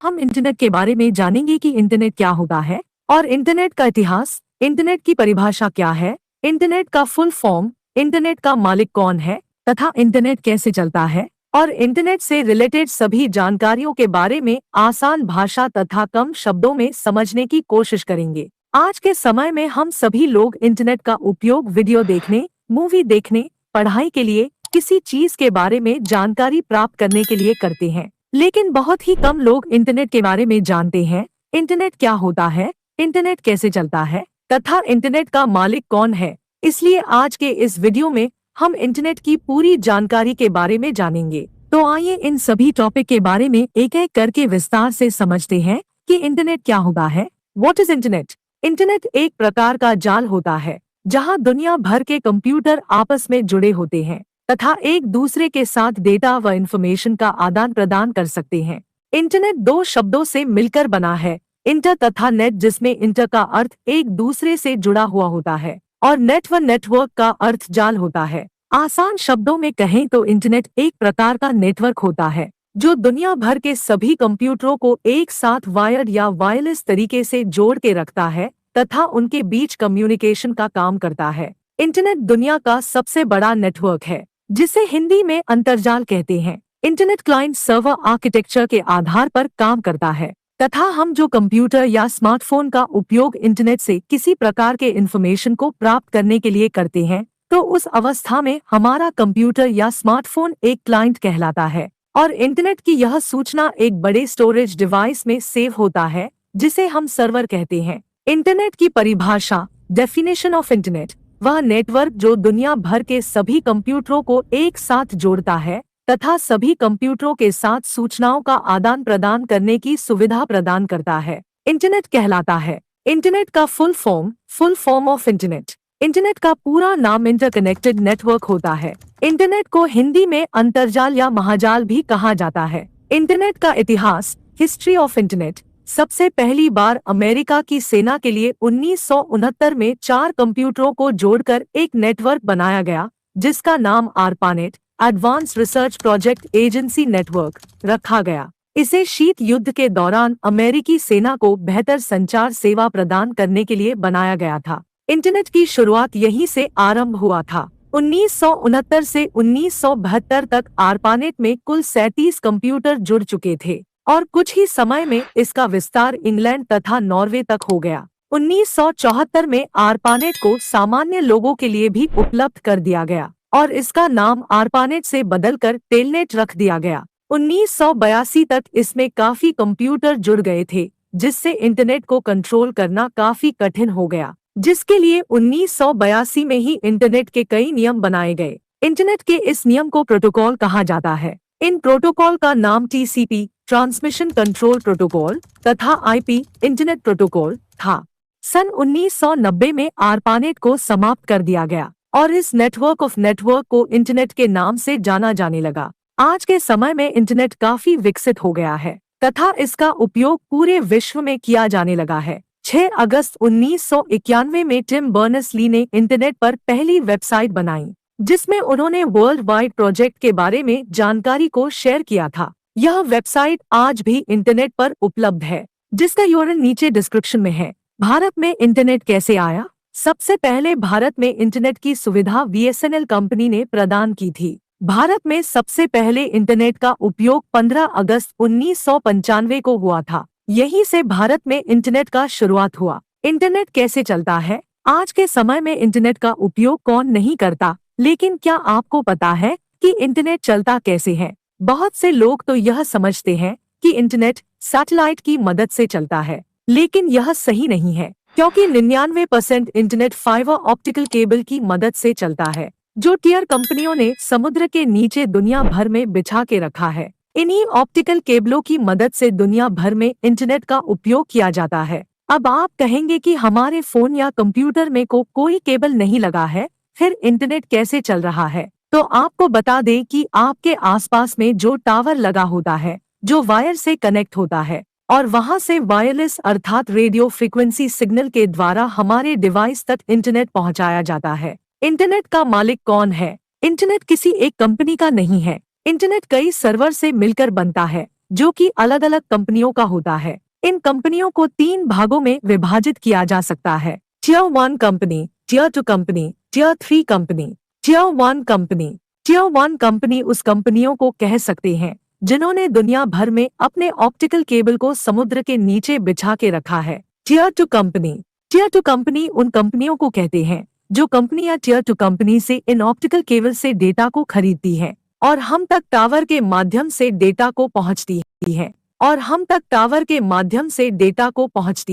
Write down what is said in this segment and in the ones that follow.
हम इंटरनेट के बारे में जानेंगे कि इंटरनेट क्या होता है और इंटरनेट का इतिहास, इंटरनेट की परिभाषा क्या है, इंटरनेट का फुल फॉर्म, इंटरनेट का मालिक कौन है तथा इंटरनेट कैसे चलता है और इंटरनेट से रिलेटेड सभी जानकारियों के बारे में आसान भाषा तथा कम शब्दों में समझने की कोशिश करेंगे। आज के समय में हम सभी लोग इंटरनेट का उपयोग वीडियो देखने, मूवी देखने, पढ़ाई के लिए, किसी चीज के बारे में जानकारी प्राप्त करने के लिए करते हैं। लेकिन बहुत ही कम लोग इंटरनेट के बारे में जानते हैं। इंटरनेट क्या होता है, इंटरनेट कैसे चलता है तथा इंटरनेट का मालिक कौन है। इसलिए आज के इस वीडियो में हम इंटरनेट की पूरी जानकारी के बारे में जानेंगे। तो आइए इन सभी टॉपिक के बारे में एक एक करके विस्तार से समझते हैं कि इंटरनेट क्या होता है। What is internet? इंटरनेट एक प्रकार का जाल होता है जहां दुनिया भर के कंप्यूटर आपस में जुड़े होते हैं तथा एक दूसरे के साथ डेटा व इंफॉर्मेशन का आदान प्रदान कर सकते हैं। इंटरनेट दो शब्दों से मिलकर बना है, इंटर तथा नेट, जिसमें इंटर का अर्थ एक दूसरे से जुड़ा हुआ होता है और नेट व नेटवर्क का अर्थ जाल होता है। आसान शब्दों में कहें तो इंटरनेट एक प्रकार का नेटवर्क होता है जो दुनिया भर के सभी कंप्यूटरों को एक साथ वायर्ड या वायरलेस तरीके से जोड़ के रखता है तथा उनके बीच कम्युनिकेशन का काम करता है। इंटरनेट दुनिया का सबसे बड़ा नेटवर्क है जिसे हिंदी में अंतर्जाल कहते हैं। इंटरनेट क्लाइंट सर्वर आर्किटेक्चर के आधार पर काम करता है तथा हम जो कंप्यूटर या स्मार्टफोन का उपयोग इंटरनेट से किसी प्रकार के इंफॉर्मेशन को प्राप्त करने के लिए करते हैं, तो उस अवस्था में हमारा कंप्यूटर या स्मार्टफोन एक क्लाइंट कहलाता है और इंटरनेट की यह सूचना एक बड़े स्टोरेज डिवाइस में सेव होता है जिसे हम सर्वर कहते हैं। इंटरनेट की परिभाषा, डेफिनेशन ऑफ इंटरनेट, वह नेटवर्क जो दुनिया भर के सभी कंप्यूटरों को एक साथ जोड़ता है तथा सभी कंप्यूटरों के साथ सूचनाओं का आदान प्रदान करने की सुविधा प्रदान करता है, इंटरनेट कहलाता है। इंटरनेट का full form of internet. Internet का पूरा नाम इंटरकनेक्टेड नेटवर्क होता है। इंटरनेट को हिंदी में अंतर्जाल या महाजाल भी कहा जाता है। इंटरनेट का इतिहास, हिस्ट्री ऑफ इंटरनेट। सबसे पहली बार अमेरिका की सेना के लिए 1969 में 4 कंप्यूटरों को जोड़कर एक नेटवर्क बनाया गया जिसका नाम ARPANET, advance research project agency network, रखा गया। इसे शीत युद्ध के दौरान अमेरिकी सेना को बेहतर संचार सेवा प्रदान करने के लिए बनाया गया था। इंटरनेट की शुरुआत यहीं से आरंभ हुआ था। 1969 से 1972 तक आरपानेट में कुल 37 कंप्यूटर जुड़ चुके थे और कुछ ही समय में इसका विस्तार इंग्लैंड तथा नॉर्वे तक हो गया। 1974 में आरपानेट को सामान्य लोगों के लिए भी उपलब्ध कर दिया गया और इसका नाम आरपानेट से बदलकर टेलनेट रख दिया गया। 1982 तक इसमें काफी कंप्यूटर जुड़ गए थे जिससे इंटरनेट को कंट्रोल करना काफी कठिन हो गया, जिसके लिए 1982 में ही इंटरनेट के कई नियम बनाए गए। इंटरनेट के इस नियम को प्रोटोकॉल कहा जाता है। इन प्रोटोकॉल का नाम टीसीपी, ट्रांसमिशन कंट्रोल प्रोटोकॉल, तथा आईपी, इंटरनेट प्रोटोकॉल था। सन 1990 में आरपानेट को समाप्त कर दिया गया और इस नेटवर्क ऑफ नेटवर्क को इंटरनेट के नाम से जाना जाने लगा। आज के समय में इंटरनेट काफी विकसित हो गया है तथा इसका उपयोग पूरे विश्व में किया जाने लगा है। 6 अगस्त 1991 में टिम बर्नर्स-ली ने इंटरनेट पर पहली वेबसाइट बनाई जिसमें उन्होंने वर्ल्ड वाइड प्रोजेक्ट के बारे में जानकारी को शेयर किया था। यह वेबसाइट आज भी इंटरनेट पर उपलब्ध है जिसका यूआरएल नीचे डिस्क्रिप्शन में है। भारत में इंटरनेट कैसे आया? सबसे पहले भारत में इंटरनेट की सुविधा बीएसएनएल कंपनी ने प्रदान की थी। भारत में सबसे पहले इंटरनेट का उपयोग 15 अगस्त 1995 को हुआ था। यहीं से भारत में इंटरनेट का शुरुआत हुआ। इंटरनेट कैसे चलता है? आज के समय में इंटरनेट का उपयोग कौन नहीं करता, लेकिन क्या आपको पता है कि इंटरनेट चलता कैसे है? बहुत से लोग तो यह समझते हैं कि इंटरनेट सैटेलाइट की मदद से चलता है, लेकिन यह सही नहीं है क्योंकि 99% इंटरनेट फाइबर ऑप्टिकल केबल की मदद से चलता है जो टियर कंपनियों ने समुद्र के नीचे दुनिया भर में बिछा के रखा है। इन्हीं ऑप्टिकल केबलों की मदद से दुनिया भर में इंटरनेट का उपयोग किया जाता है। अब आप कहेंगे कि हमारे फोन या कंप्यूटर में कोई केबल नहीं लगा है, फिर इंटरनेट कैसे चल रहा है? तो आपको बता दें कि आपके आसपास में जो टावर लगा होता है, जो वायर से कनेक्ट होता है और वहां से वायरलेस अर्थात रेडियो फ्रीक्वेंसी सिग्नल के द्वारा हमारे डिवाइस तक इंटरनेट पहुंचाया जाता है। इंटरनेट का मालिक कौन है? इंटरनेट किसी एक कंपनी का नहीं है। इंटरनेट कई सर्वर से मिलकर बनता है जो कि अलग अलग कंपनियों का होता है। इन कंपनियों को 3 भागों में विभाजित किया जा सकता है। Tier 1 company, tier 2 company, tier 3 company. Tier 1 company. Tier 1 company उस कंपनियों को कह सकते हैं जिन्होंने दुनिया भर में अपने ऑप्टिकल केबल को समुद्र के नीचे बिछा के रखा है। Tier 2 company. टियर 2 कंपनी उन कंपनियों को कहते हैं जो कंपनियां टियर 2 कंपनी से इन ऑप्टिकल केबल से डेटा को खरीदती हैं और हम तक टावर के माध्यम से डेटा को पहुंचती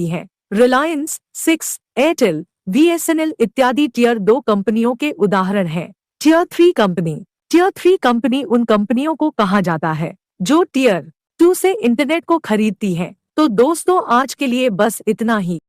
है रिलायंस, सिक्स, एयरटेल, बीएसएनएल इत्यादि टियर 2 कंपनियों के उदाहरण हैं। Tier 3 company. टियर 3 कंपनी उन कंपनियों को कहा जाता है जो टियर 2 से इंटरनेट को खरीदती हैं। तो दोस्तों आज के लिए बस इतना ही।